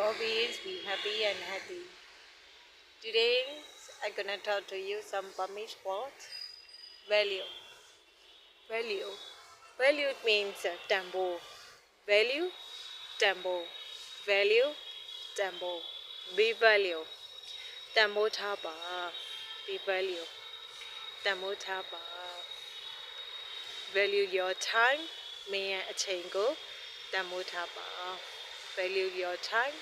always be happy and healthy. Today I'm gonna talk to you some Burmese words. Value. Value. Value means tempo. Value, tempo. Value, tempo. Be value. Tempo thaba. Be value. Tempo thaba. Value your time. May a chango. Tempo thaba. Value your time.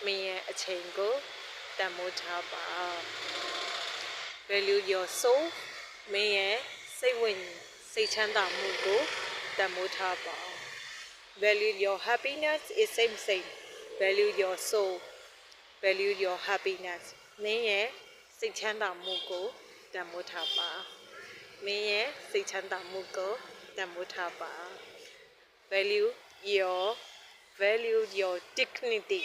May a chango. Tempo thaba. Value your soul. May say when say chanda mugo. Tempo thaba. Value your happiness is same. Value your soul. Value your happiness. May say chanda mugo. Tempo thaba. May say chanda mugo. Tempo thaba. Value your dignity.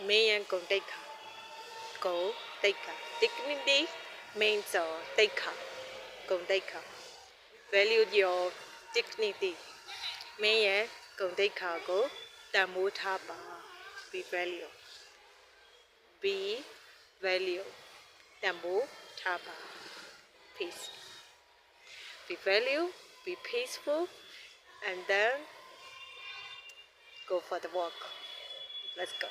May go take go take dignity means take go take value your dignity. May go take go tempo thaba. Be value. Be value. Tempo thaba. Peace. Be value. Be peaceful. And then go for the walk. Let's go.